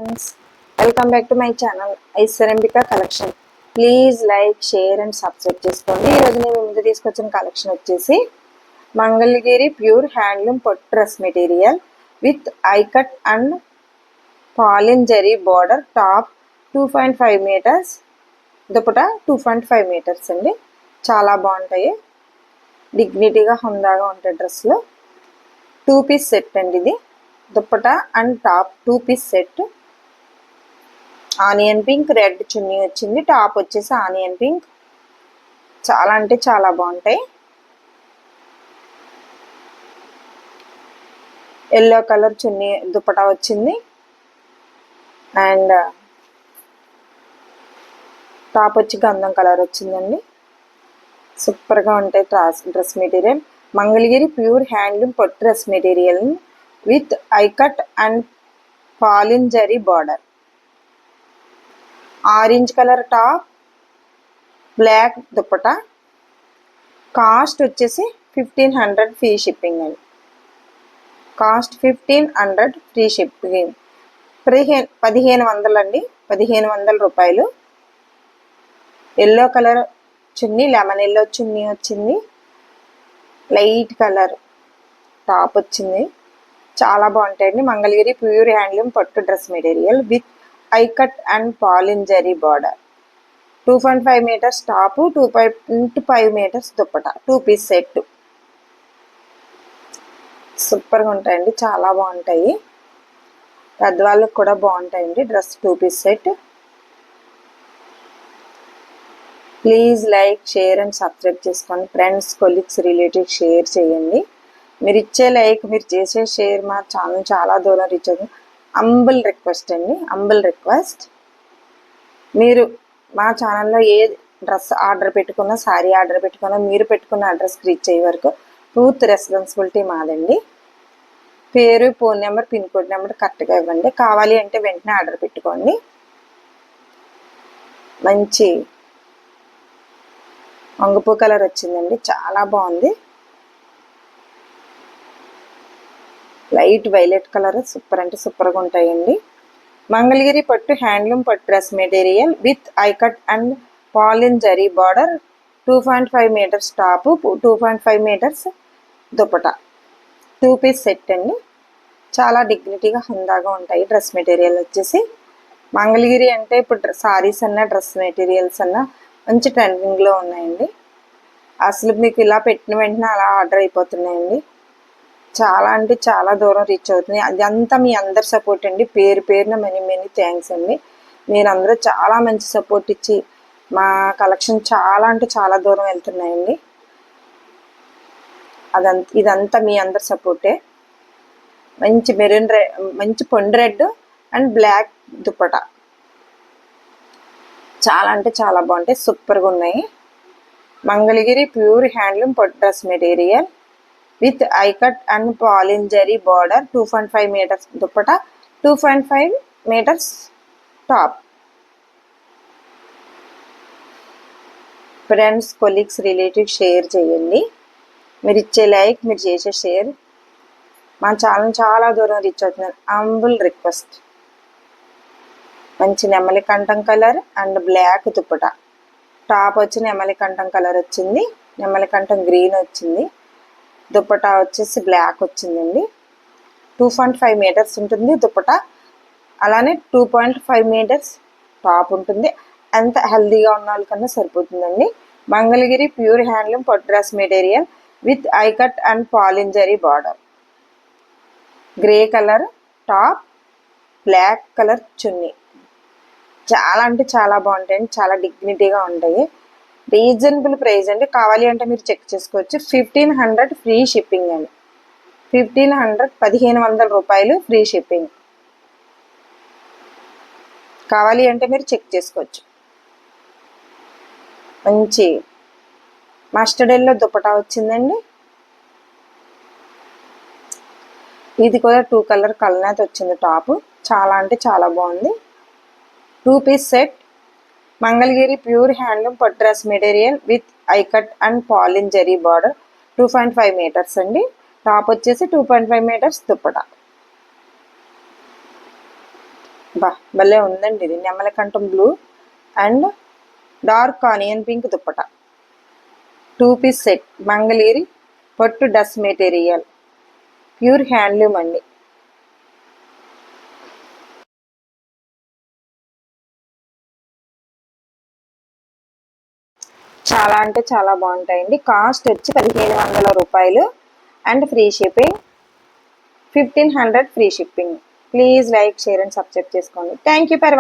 Friends, welcome back to my channel Aishwaryambika collection. Please like, share and subscribe చేసుకోండి. ఈరోజు నేను ముందు తీసుకొచ్చిన కలెక్షన్ వచ్చేసి మంగళగిరి ప్యూర్ హ్యాండ్లూమ్ పొట్ dress material with I cut and పాలిన్ zari border, top 2.5 metres, dupatta 2.5 metres అండి. చాలా బాగుంటాయి, డిగ్నిటీగా హుందాగా ఉంటాయి. డ్రెస్లో 2 పీస్ సెట్ అండి. ఇది dupatta and top 2 piece set. Onion pink red chunni వచ్చింది. టాప్ వచ్చేసి ఆనియన్ పింక్. చాలా అంటే చాలా బాగుంటాయి. ఎల్లో కలర్ చున్నీ దుపటా వచ్చింది అండ్ టాప్ వచ్చి గంధం కలర్ వచ్చిందండి. సూపర్గా ఉంటాయి dress material. Mangalagiri pure handloom పొట్ dress material with I cut and పాలిన్ zari border. Orange colour top, black dupatta. Cost వచ్చేసి 1500 ఫ్రీ షిప్పింగ్ అండి. Cost 1500 free shipping. 1500 అండి, 1500 రూపాయలు. Yellow colour chunni, lemon yellow chunni వచ్చింది. లైట్ కలర్ టాప్ వచ్చింది. చాలా బాగుంటాయండి. మంగళగిరి ప్యూర్ హ్యాండ్లూమ్ పట్టు dress material with I cut and పాలిన్ zari border. 2.5 metres top, 2.5 metres dupatta, 2 piece set. సూపర్గా ఉంటాయండి, చాలా బాగుంటాయి. పెద్దవాళ్ళకి కూడా బాగుంటాయండి dress 2 piece set. Please like, share and subscribe చేసుకోండి. ఫ్రెండ్స్, కొలీగ్స్, రిలేటివ్స్ షేర్ చేయండి. మీరు ఇచ్చే లైక్, మీరు చేసే షేర్ మా ఛానల్ చాలా దూరం రీచ్ అవుతుంది. అంబుల్ రిక్వెస్ట్ అండి, అంబుల్ రిక్వెస్ట్. మీరు మా ఛానల్లో ఏ డ్రెస్ ఆర్డర్ పెట్టుకున్నా, శారీ ఆర్డర్ పెట్టుకున్నా, మీరు పెట్టుకున్న అడ్రస్కి రీచ్ అయ్యే వరకు పూర్తి రెస్పాన్సిబిలిటీ మాదండి. పేరు, phone number, pin code number కరెక్ట్గా ఇవ్వండి. కావాలి అంటే వెంటనే ఆర్డర్ పెట్టుకోండి. మంచి వంగపూ కలర్ వచ్చిందండి, చాలా బాగుంది. లైట్ వైలెట్ కలర్ సూపర్ అంటే సూపర్గా ఉంటాయండి. మంగళగిరి పట్టు హ్యాండ్లూమ్ పట్టు dress material with I cut and పాలిన్ zari border. 2.5 metres top, 2.5 metres dupatta, 2 piece set అండి. చాలా డిగ్నిటీగా హుందాగా ఉంటాయి డ్రెస్ మెటీరియల్ వచ్చేసి. మంగళగిరి అంటే ఇప్పుడు సారీస్ అన్నా డ్రెస్ మెటీరియల్స్ అన్నా మంచి ట్రెండింగ్లో ఉన్నాయండి. అసలు మీకు ఇలా పెట్టిన వెంటనే అలా ఆర్డర్ అయిపోతున్నాయండి. చాలా అంటే చాలా దూరం రీచ్ అవుతుంది. అదంతా మీ అందరి సపోర్ట్ అండి. పేరు పేరున మెనీ థ్యాంక్స్ అండి. మీరందరూ చాలా మంచి సపోర్ట్ ఇచ్చి మా కలెక్షన్ చాలా అంటే చాలా దూరం వెళ్తున్నాయండి. ఇదంతా మీ అందరి సపోర్టే. మంచి మెరూన్ రెడ్, మంచి పొండు రెడ్ అండ్ బ్లాక్ దుపట్టా. చాలా అంటే చాలా బాగుంటాయి, సూపర్గా ఉన్నాయి. మంగళగిరి ప్యూర్ హ్యాండ్లూమ్ పొట్ dress material with I cut and పాలిన్ zari border. 2.5 metres dupatta, 2.5 metres top. Friends, colleagues, relatives share చేయండి. మీరు ఇచ్చే లైక్, మీరు చేసే షేర్ మా ఛానల్ చాలా దూరం రీచ్ అవుతుంది. Humble request. మంచి నెమలి కంఠం colour and black dupatta. Top వచ్చి నెమలి కంఠం కలర్ వచ్చింది, నెమలి కంఠం గ్రీన్ వచ్చింది. దుపట్టా వచ్చేసి బ్లాక్ వచ్చిందండి. 2.5 మీటర్స్ ఉంటుంది దుపట్టా. అలానే 2.5 మీటర్స్ టాప్ ఉంటుంది. అంత హెల్దీగా ఉన్న వాళ్ళకన్నా సరిపోతుందండి. మంగళగిరి ప్యూర్ హ్యాండ్లూమ్ పొట్ dress material with I cut and పాలిన్ zari border. Grey colour top, black colour chunni. చాలా అంటే చాలా బాగుంటాయండి, చాలా డిగ్నిటీగా ఉంటాయి. రీజనబుల్ ప్రైస్ అండి. కావాలి అంటే మీరు చెక్ చేసుకోవచ్చు. 1500 ఫ్రీ షిప్పింగ్ అండి. 1500, 1500 రూపాయలు ఫ్రీ షిప్పింగ్. కావాలి అంటే మీరు చెక్ చేసుకోవచ్చు. మంచి మస్టర్డ్ ఎల్లో దుపట్టా వచ్చిందండి. ఇది కూడా 2 కలర్ కలనేత వచ్చింది టాప్. చాలా అంటే చాలా బాగుంది. 2 piece set. Mangalagiri pure handloom పట్టు dress material with I cut and పాలిన్ జరీ బార్డర్. 2.5 మీటర్స్ అండి. టాప్ వచ్చేసి 2.5 మీటర్స్ దుపట్టా. బా భలే ఉందండి ఇది. నెమలికంఠం blue and dark onion pink dupatta. 2 piece set, Mangalagiri పట్టు డస్ మెటీరియల్, ప్యూర్ హ్యాండ్లూమ్ అండి. చాలా అంటే చాలా బాగుంటాయండి. కాస్ట్ వచ్చి 1500 రూపాయలు and free shipping. 1500 free shipping. Please like, share and subscribe చేసుకోండి. Thank you for